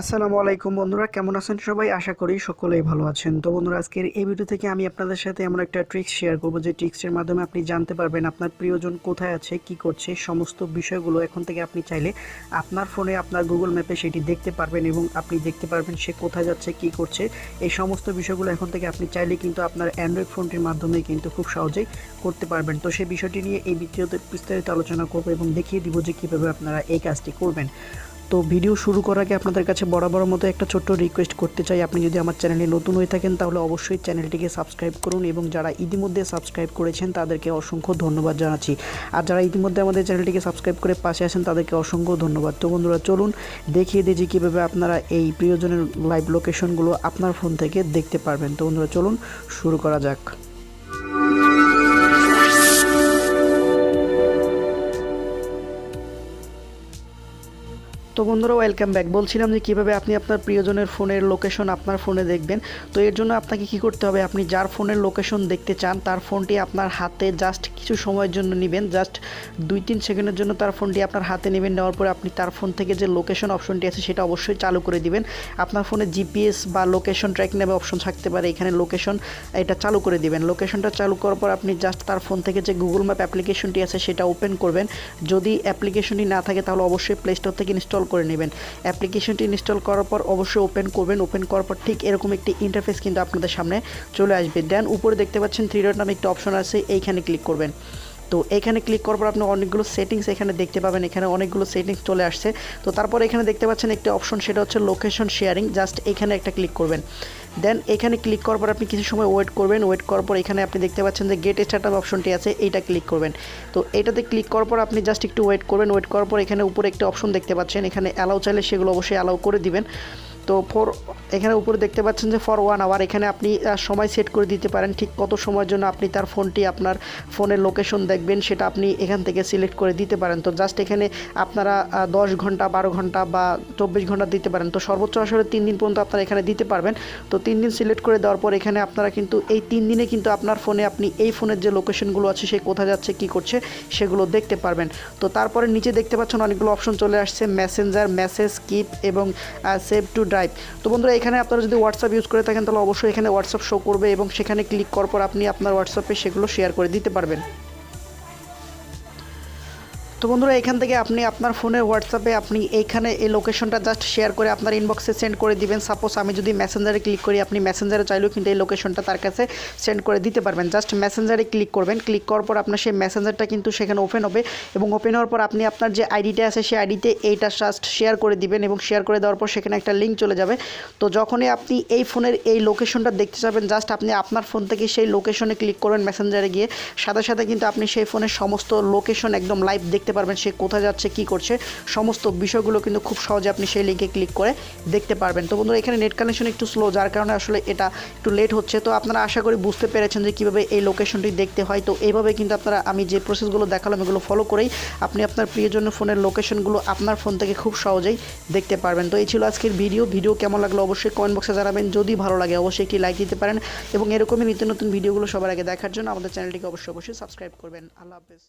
আসসালামু আলাইকুম বন্ধুরা, কেমন আছেন সবাই? আশা করি সকলেই ভালো আছেন। তো বন্ধুরা, আজকের এই ভিডিও থেকে আমি আপনাদের সাথে এমন একটা ট্রিক্স শেয়ার করব যে ট্রিক্সের মাধ্যমে আপনি জানতে পারবেন আপনার প্রিয়জন কোথায় আছে, কি করছে, সমস্ত বিষয়গুলো এখন থেকে আপনি চাইলে আপনার ফোনে আপনার গুগল ম্যাপে সেটি দেখতে পারবেন এবং আপনি দেখতে পারবেন সে কোথায় যাচ্ছে, কি করছে। এই সমস্ত বিষয়গুলো এখন থেকে আপনি চাইলে কিন্তু আপনার অ্যান্ড্রয়েড ফোনটির মাধ্যমে কিন্তু খুব সহজেই করতে পারবেন। তো সেই বিষয়টি নিয়ে এই ভিডিওতে বিস্তারিত আলোচনা করব এবং দেখিয়ে দিব যে কীভাবে আপনারা এই কাজটি করবেন। তো ভিডিও শুরু করার আগে আপনাদের কাছে বরাবর মতো একটা ছোট্ট রিকোয়েস্ট করতে চাই, আপনি যদি আমার চ্যানেলে নতুন হয়ে থাকেন তাহলে অবশ্যই চ্যানেলটিকে সাবস্ক্রাইব করুন এবং যারা ইতিমধ্যে সাবস্ক্রাইব করেছেন তাদেরকে অসংখ্য ধন্যবাদ জানাচ্ছি। আর যারা ইতিমধ্যে আমাদের চ্যানেলটিকে সাবস্ক্রাইব করে পাশে আছেন তাদেরকে অসংখ্য ধন্যবাদ। তো বন্ধুরা, চলুন দেখিয়ে দিই যে কীভাবে আপনারা এই প্রিয়জনের লাইভ লোকেশনগুলো আপনার ফোন থেকে দেখতে পারবেন। তো বন্ধুরা, চলুন শুরু করা যাক। তো বন্ধুরা, ওয়েলকাম ব্যাক। বলছিলাম যে কীভাবে আপনি আপনার প্রিয়জনের ফোনের লোকেশন আপনার ফোনে দেখবেন। তো এর জন্য আপনাকে কি করতে হবে, আপনি যার ফোনের লোকেশন দেখতে চান তার ফোনটি আপনার হাতে জাস্ট কিছু সময়ের জন্য নেবেন, জাস্ট 2-3 সেকেন্ডের জন্য তার ফোনটি আপনার হাতে নেবেন। নেওয়ার পরে আপনি তার ফোন থেকে যে লোকেশন অপশনটি আছে সেটা অবশ্যই চালু করে দিবেন। আপনার ফোনে জিপিএস বা লোকেশন ট্র্যাক নেবে অপশন থাকতে পারে, এখানে লোকেশন এটা চালু করে দিবেন। লোকেশনটা চালু করার পর আপনি জাস্ট তার ফোন থেকে যে গুগল ম্যাপ অ্যাপ্লিকেশনটি আছে সেটা ওপেন করবেন। যদি অ্যাপ্লিকেশনটি না থাকে তাহলে অবশ্যই প্লে স্টোর থেকে ইনস্টল করে নেবেন। অ্যাপ্লিকেশনটি ইনস্টল করার পর অবশ্যই ওপেন করবেন। ওপেন করার পর ঠিক এরকম একটি ইন্টারফেস কিন্তু আপনাদের সামনে চলে আসবে। দেন উপরে দেখতে পাচ্ছেন 3 ডট নামে একটা অপশন আছে, এইখানে ক্লিক করবেন। তো এখানে ক্লিক করার পর আপনি অনেকগুলো সেটিংস এখানে দেখতে পাবেন, এখানে অনেকগুলো সেটিংস চলে আসছে। তো তারপর এখানে দেখতে পাচ্ছেন একটা অপশন, সেটা হচ্ছে লোকেশন শেয়ারিং, জাস্ট এখানে একটা ক্লিক করবেন। দেন এখানে ক্লিক করার পর আপনি কিছু সময় ওয়েট করবেন। ওয়েট করার পর এখানে আপনি দেখতে পাচ্ছেন যে গেট স্টার্টআপ অপশনটি আছে, এইটা ক্লিক করবেন। তো এটাতে ক্লিক করার পর আপনি জাস্ট একটু ওয়েট করবেন। ওয়েট করার পর এখানে উপরে একটা অপশন দেখতে পাচ্ছেন, এখানে অ্যালাউ চাইলে সেগুলো অবশ্যই অ্যালাউ করে দিবেন। তো এখানে উপরে দেখতে পাচ্ছেন যে ফর 1 আওয়ার, এখানে আপনি সময় সেট করে দিতে পারেন ঠিক কত সময়ের জন্য আপনি তার ফোনটি আপনার ফোনের লোকেশন দেখবেন সেটা আপনি এখান থেকে সিলেক্ট করে দিতে পারেন। তো জাস্ট এখানে আপনারা 10 ঘন্টা, 12 ঘন্টা বা 24 ঘন্টা দিতে পারেন। তো সর্বোচ্চ আসলে 3 দিন পর্যন্ত আপনারা এখানে দিতে পারবেন। তো 3 দিন সিলেক্ট করে দেওয়ার পর এখানে আপনারা কিন্তু এই 3 দিনে কিন্তু আপনার ফোনে আপনি এই ফোনের যে লোকেশনগুলো আছে সে কোথায় যাচ্ছে, কী করছে সেগুলো দেখতে পারবেন। তো তারপরে নিচে দেখতে পাচ্ছেন অনেকগুলো অপশন চলে আসছে, মেসেঞ্জার, মেসেজ, কিপ এবং সেভ টু ড্রাইভ। তো বন্ধুরা, এখানে আপনারা যদি হোয়াটসঅ্যাপ ইউজ করে থাকেন তাহলে অবশ্যই এখানে হোয়াটসঅ্যাপ শো করবে এবং সেখানে ক্লিক করার পর আপনি আপনার হোয়াটসঅ্যাপে সেগুলো শেয়ার করে দিতে পারবেন। তো বন্ধুরা, এখান থেকে আপনি আপনার ফোনের হোয়াটসঅ্যাপে আপনি এইখানে এই লোকেশনটা জাস্ট শেয়ার করে আপনার ইনবক্সে সেন্ড করে দিবেন। সাপোজ আমি যদি মেসেঞ্জারে ক্লিক করি, আপনি মেসেঞ্জারে চাইলেও কিন্তু এই লোকেশনটা তার কাছে সেন্ড করে দিতে পারবেন। জাস্ট মেসেঞ্জারে ক্লিক করবেন। ক্লিক করার পর আপনার সেই মেসেঞ্জারটা কিন্তু সেখানে ওপেন হবে এবং ওপেন হওয়ার পর আপনি আপনার যে আইডিটা আছে সেই আইডিতে এইটা জাস্ট শেয়ার করে দিবেন এবং শেয়ার করে দেওয়ার পর সেখানে একটা লিঙ্ক চলে যাবে। তো যখনই আপনি এই ফোনের এই লোকেশনটা দেখতে যাবেন, জাস্ট আপনি আপনার ফোন থেকে সেই লোকেশনে ক্লিক করবেন মেসেঞ্জারে গিয়ে, সাথে সাথে কিন্তু আপনি সেই ফোনের সমস্ত লোকেশন একদম লাইভ দেখতে পারবেন, সে কোথায় যাচ্ছে, কি করছে, সমস্ত বিষয়গুলো কিন্তু খুব সহজে আপনি সেই লিঙ্কে ক্লিক করে দেখতে পারবেন। তো বন্ধুরা, এখানে নেট কানেকশন একটু স্লো, যার কারণে আসলে এটা একটু লেট হচ্ছে। তো আপনারা আশা করি বুঝতে পেরেছেন যে কীভাবে এই লোকেশনটি দেখতে হয়। তো এইভাবে কিন্তু আপনারা আমি যে প্রসেসগুলো দেখালাম এগুলো ফলো করেই আপনি আপনার প্রিয়জনের ফোনের লোকেশনগুলো আপনার ফোন থেকে খুব সহজেই দেখতে পারবেন। তো এই ছিল আজকের ভিডিও কেমন লাগলো অবশ্যই কমেন্ট বক্সে জানাবেন। যদি ভালো লাগে অবশ্যই একটি লাইক দিতে পারেন এবং এরকমই নিত্য নতুন ভিডিওগুলো সবার আগে দেখার জন্য আমাদের চ্যানেলটিকে অবশ্যই সাবস্ক্রাইব করবেন। আল্লাহ হাফেজ।